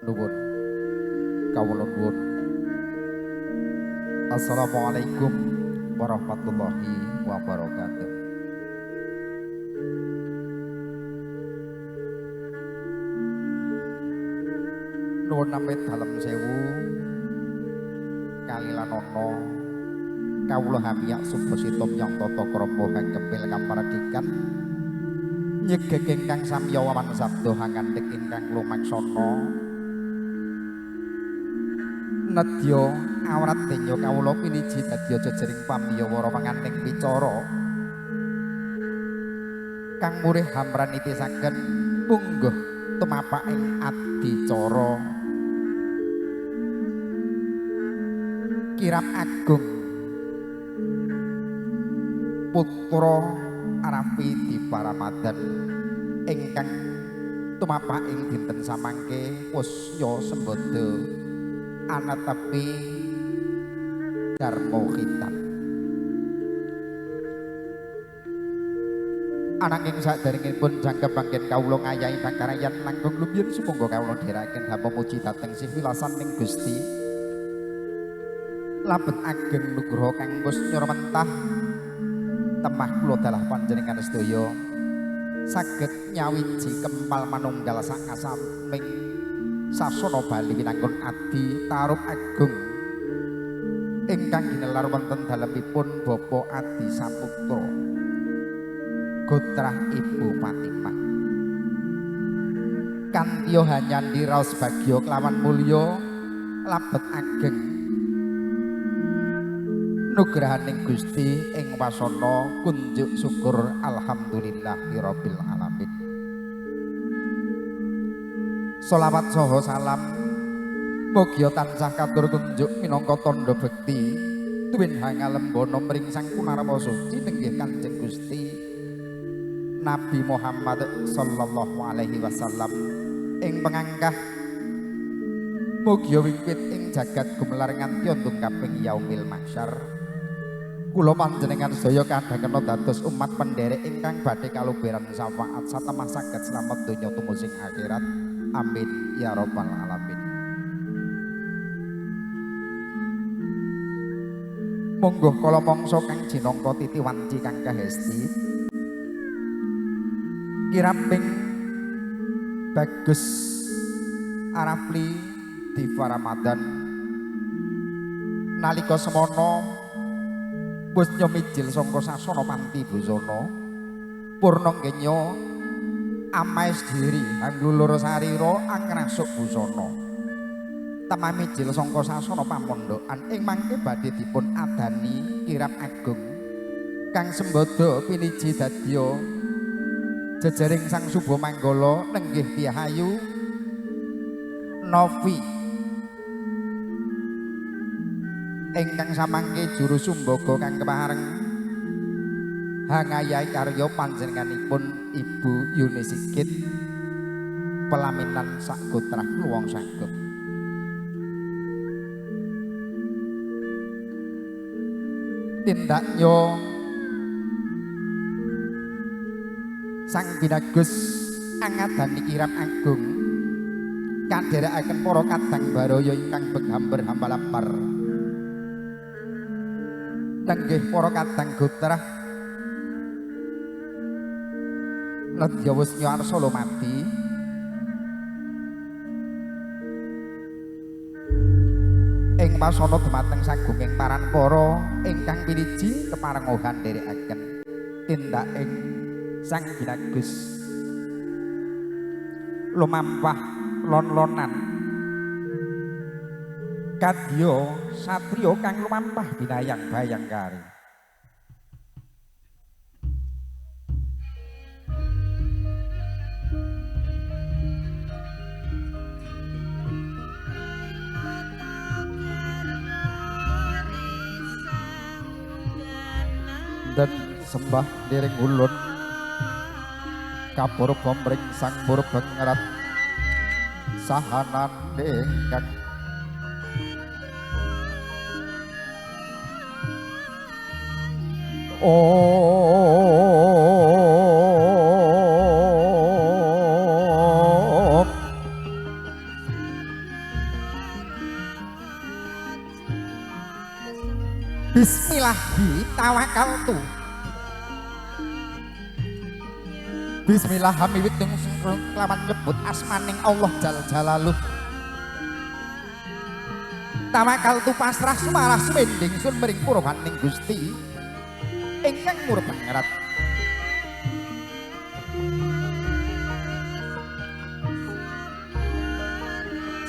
Nuwun kawula nuwun. Assalamualaikum warahmatullahi wabarakatuh. Nuwun namit dalem sewu kalilanana kawula hamiyak subasitom yang tata krama hangkepil kamaradikan nyegek ingkang samya wawan sabda hangandhik ingkang lumaksana nedya awrat denya kawula piniji dadya jejering pamiyawara panganting wicara kang murih hamranitisaken mungguh tumapaking adicara kirap agung putra Arafi Diparamadan ingkang tumapaking dinten samangke pusya sembada anatepi Darma Khitab. Ananging saderengipun jangkep mangken kawula ngayahi pangkarayan langkung lumiyin sumangga kawula dherekaken hampa muji dhateng Sih Wilasaning Gusti. Labet ageng nugraha kang wis nyurawentah temah kula dalah panjenengan sedaya saged nyawiji kempal manunggal sak kasaming sasana Bali winangkun adi tarub agung ingkang ginelar wonten dalemipun Bapak Adi Saputra Gotrah Ibu Fatimah kanthi hanyandi raos bagya kelawan mulya labet ageng nugrahaning Gusti ing wasana kunjuk syukur alhamdulillahirabbil alamin. Sholawat saha salam mugia tansah katur kunjuk minangka tandha bekti tuwin hangalembana mring Sang Punarwa Suci nenggih Kanjeng Gusti Nabi Muhammad sallallahu alaihi wasallam ing pengangkah mugia wiwit ing jagat gumelar nganti untung kaping yaumil mahsyar. Kula panjenengan sedaya kadhangkena dados umat pendherek ingkang badhe kaluberan syafaat satemah saged slamet donya tumusing akhirat. Amin ya rabbal alamin. Monggo kala mangsa kang jinangka titiwanci kang kahesti kiraping Bagus Arafli Diparamadan nalika semana wis nyemijil sangka sasana Panti Busana purna kenya amaes diri anglulur sarira angrasuk busana tamah mijil sangka sasana pamondokan ing mangke badhe dipun adani kirap agung kang sembada piniji dadya jejering Sang Suba Manggala nenggih Tihayu Novi ingkang samangke juru sumbaga kang kepareng hangayahi karya panjenenganipun Ibu Yuni Sigit pelaminan sak gotrah luwung saged. Tindaknya Sang Binagus angadani kirap agung kadherekaken para kadang baraya ingkang begambar hambalampar nenggih para kadang gotrah nedya wis nyuwarsa mati ing wasana dumateng sagunging paranpara ingkang piniji keparengohan nderekaken tindaking Sang Binagus lumampah lon-lonan kadya satriya kang lumampah binayang bayangkari. Dan sembah dereng ulun kapurba mring Sang Purba ngerat sahanane kang Bismillahi tawakkaltu. Bismillah hamiwit ing kelawan nyebut asmaning Allah Jal Jalaluh. Tawakkaltu pasrah sumarah sumending sun mring purwaning Gusti ingkang murba ngerat.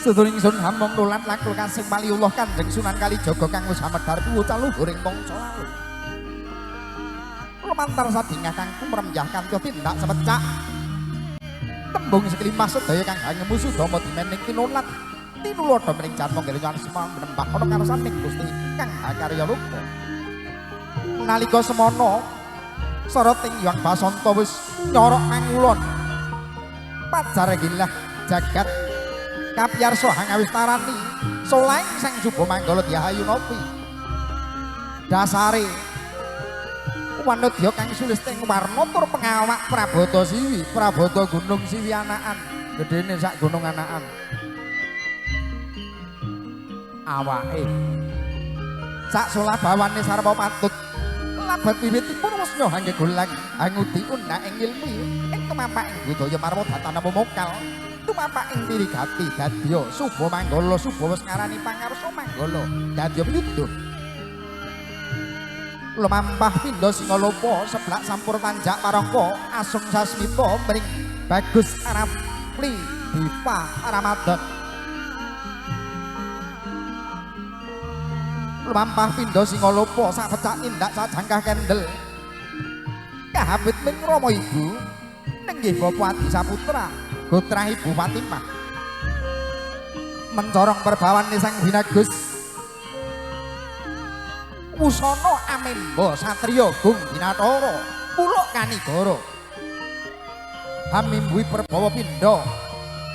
Sedurung sun hamong nulat lakul kasing Waliullah Kanjeng Sunan Kalijaga kang wis hamedhar pucah luhuring mangsa lalu. Lumantar sadingah kang kumremjah kanthi tindak sepecak. Tembung sekelimah sedaya kang hangemu sudama dimening tinulat. Tinulodo mring janmong ngiringan semang menembah ana karsaning Gusti kang akarya rupa. Nalika semana Sarating Hyang Basanta wis nyorok mangulon. Pajar gilah jagat kapiyarsa hangawis tarani solaing sang Suba Manggala Diahayu Nopi. Dasare wanodya kang sulisting warna tur pengawak Prabata Siwi, Prabata Gunung Siwi anakan, gedene sak gunung anakan. Awake sak solah bawane sarwa patut labat wiwitipun wis nyohangge golang angudi undang ing ilmu ing tumampaking budaya marwa datana momokal. Tumapak ing pirigati dadya Suba Manggala Suba wis ngarani pangarsa Manggala dadya piyuduh. Lumampah pindha Singalopa seblak sampur tanjak parangka asung sasmita mring Bagus Arapli Dipa Ramadan. Lumampah pindha Singalopa sak pecak tindak sajangkah kendel kahapit ming Rama Ibu nenggih Bapa Adi Saputra putra Ibu Fatimah mencorong perbawane sang Binagus Wusana Amemba Satriya Gung Binathara Puluk Kanigara Hamimbuhi Perbawa Pindha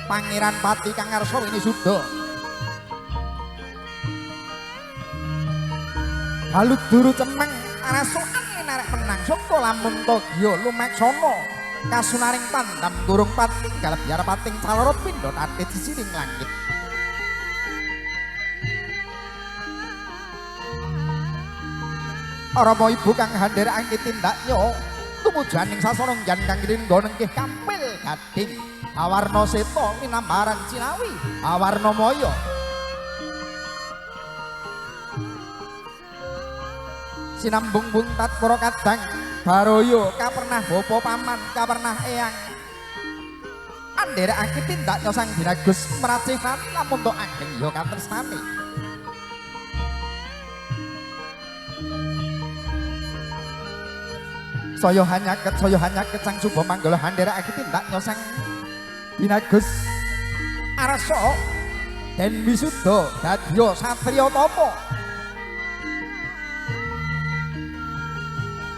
Pangeran Pati kang ngarsa wini suda Balut duru cemeng arasukan narek menang saka lamun tagya lumaksana kasunaring pandam durung pating galep biar pating calorot pindha tatit sisiring langit. Rama Ibu kang handherakake tindaknya tumujaning sasana jan kang ringga nengkih kampil gading awarna seta minambaran cinawi awarna maya. Sinambung buntat para kadang Baroyo kapernah bapa paman kapernah eyang andherekake tindaknya sang Binagus mracifat lamun tok ageng ya katresnane. Saya hanyaket sang Suba Manggala handherekake tindaknya sang Binagus arsa den wisuda dadya satriya tapa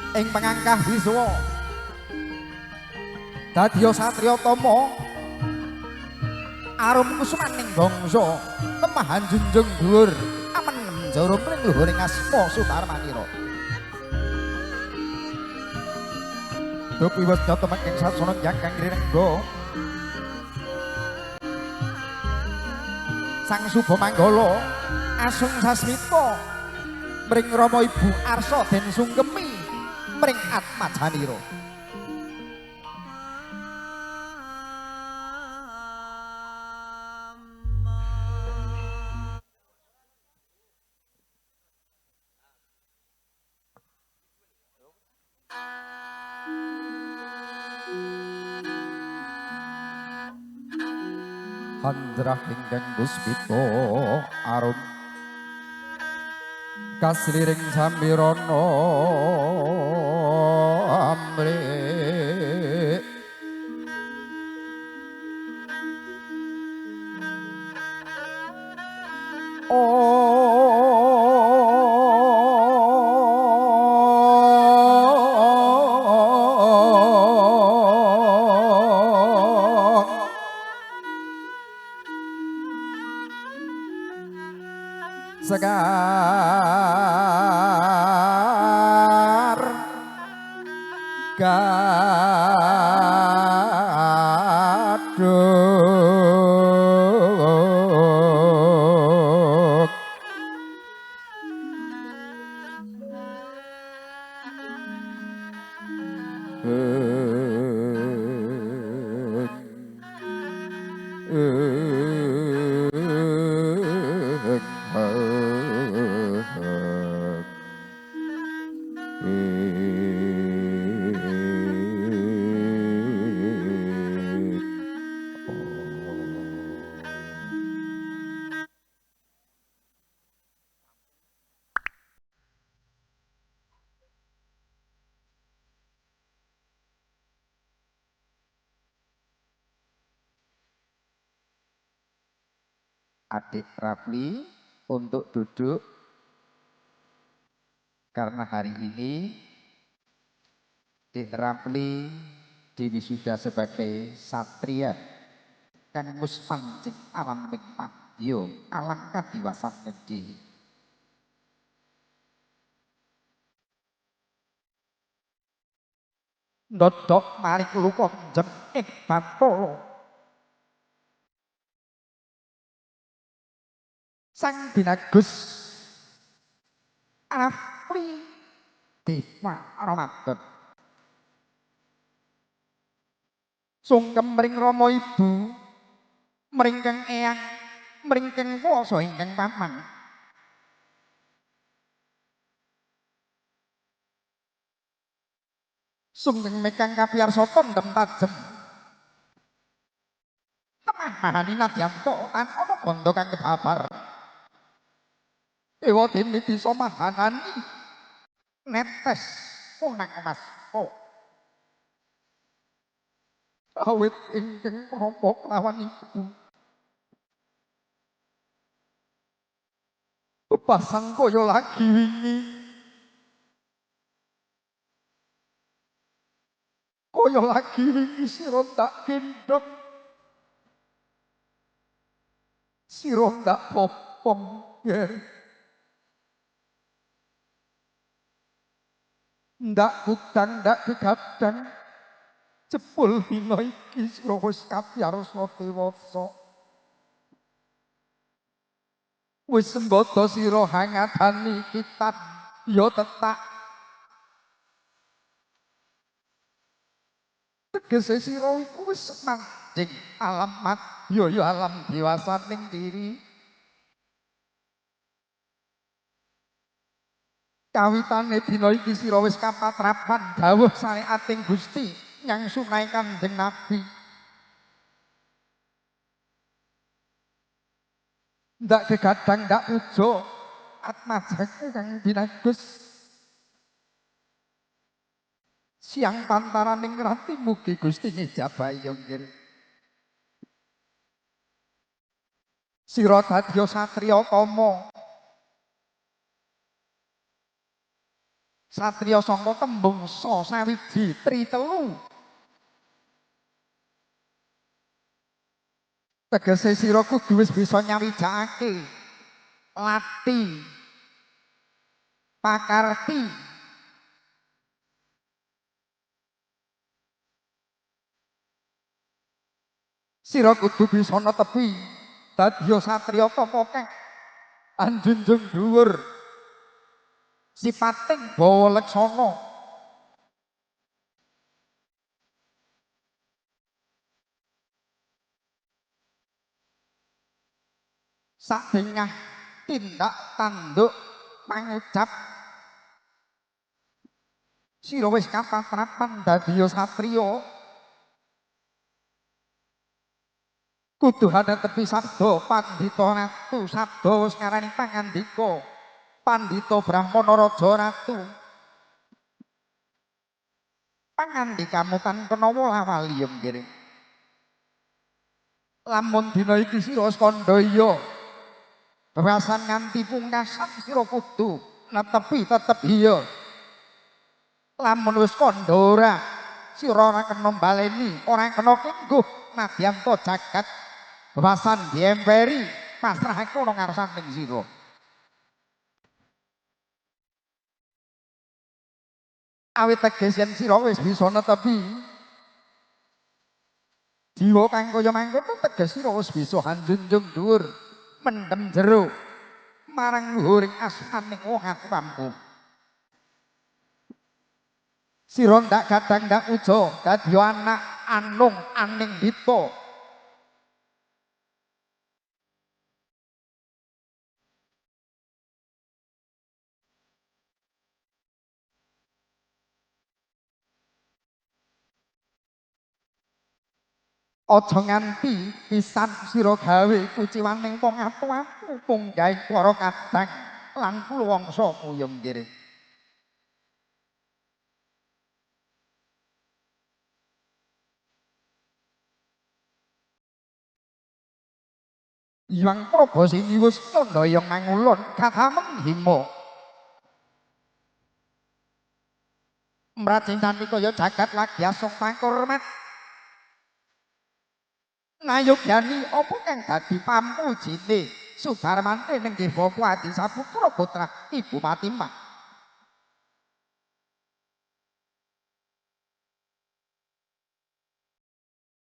ing pangangkah wiswa dadya satriya tama arum kusumaning bangsa temahan junjung dhuwur amen jara mring luhuring asma Sutarmanira. Dup wiwes nyata mengking sasana jangkang rirengga sang Suba Manggala asung sasmita mring Rama Ibu arsa den sungkemi mring Atmajanira. Handrah ingkang puspita arum kasliring samirana amrik sekar gaduk Adik Rafli untuk duduk karena hari ini Adik Rafli diwisuda sebagai satria kang wis pancing alam ping padya alangkah diwasane di ndodok maring luka jem ing Bathara sang binagus Rafli Dewa Ramadan sungkem mring Rama Ibu mring kang eyang mring kang kuwasa ingkang paman sungkem mekang kapiyarsa tandem tajem temahani nadyanto lan ana bandha kang kebabar ewa dene bisa mahanani netes punang mas awit ingkang rama lawan ibu pasang kaya lagi wingi kaya lagi wingi sira tak gendhog sira tak popong ya ndak gudang ndak gegadang jebul dina iki sira wis kapiyarsa dewasa wis sembada sira hangatani kitab ya tetak tegese sira iku wis manjing alamat ya alam dewasaning diri kawitane dina iki sira wis kapatrapan dawuh syariating Gusti nyang sunai Kanjeng Nabi ndak gegadang ndak puja atmajake kang binagus siang pantaraning rati mugi Gusti ngijabahi nggih sira dadya satriya tama satriya sangka tembung sa sawiji tri telu tegese sira kudu wis bisa nyawijakake lati pakarti sira kudu bisa netepi dadya satriya tama kang anjunjung dhuwur sipating bawa leksana sadengah tindak tanduk pangucap sira wis kapatrapan dadi satriya kudu hanetepi sabda pandhita ratu sabda wis ngarani pangandika pandhita brahmana raja ratu pangandikamu tan kenawa lawali nggih lamun dina iki sira kandha iya bawasan nganti pungkasan sira kudu netepi tetep iya lamun wis kandha ora sira ora kena baleni ora kena kengguh nadyanto jagat bawasan diemperi pasrahake ana ngarsaning sira awit teges yen sira wis bisa netepi jiwa kang kaya mangkono teges sira wis bisa hanjunjung dhuwur mendem jero marang luhuring asmaning wong mampu sira ndak gadang ndak uja dadi anak anung aning dita Aja nganti pisan sira gawe kuciwaning wong atuh-atuh mung gawe para kadang lan kuluwangsa muyung nggih. Hyang Prabasini wis tandha ngangulun katameng hima. Mracintan kaya jagat lagi asok pangkurmat. Nayogyani apa kang dadi pamujine Sudarmante ning Devapati Saputra putra Ibu Patimah.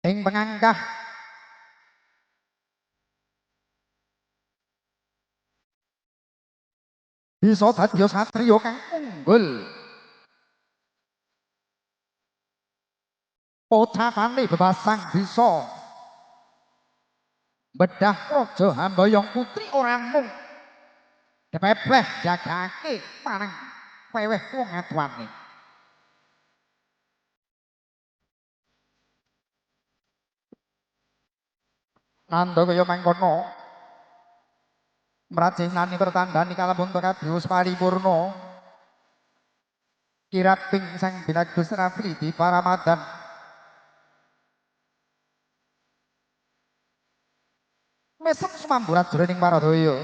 Ing pengangkah bisa dadi satriya kang unggul. Pocapane bebasang bisa bedah raja Hambayong putri ora mung depepeh jagake marang weweh wong aduane. Nanda kaya mangkono mracinani pertandani kalebon kadius paripurna kirap ping sang binagus Rafli di Paramadan mesem sumamburat jroning paradaya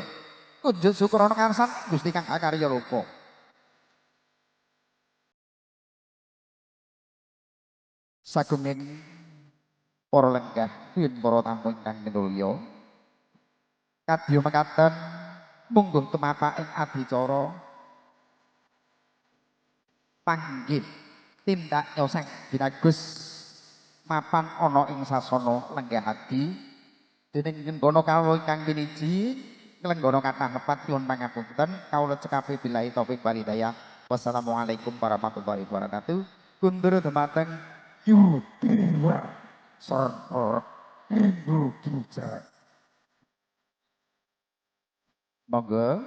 kunjuk syukurana karsan Gusti kang akarya rupa sagunging para lenggah yen para tamu ingkang minulya kadya mekaten mungguh tumapak ing adicara panggih tindak nyoseng binagus mapan ana ing sasana lenggah adi dening ngenggana kawula ingkang piniji nglenggono kathah nepat nyuwun pangapunten kawula cekape billahi taufik wal hidayah. Wassalamualaikum warahmatullahi wabarakatuh. Kundur dumateng Yudiwa sarta Ibu Kijak. Monggo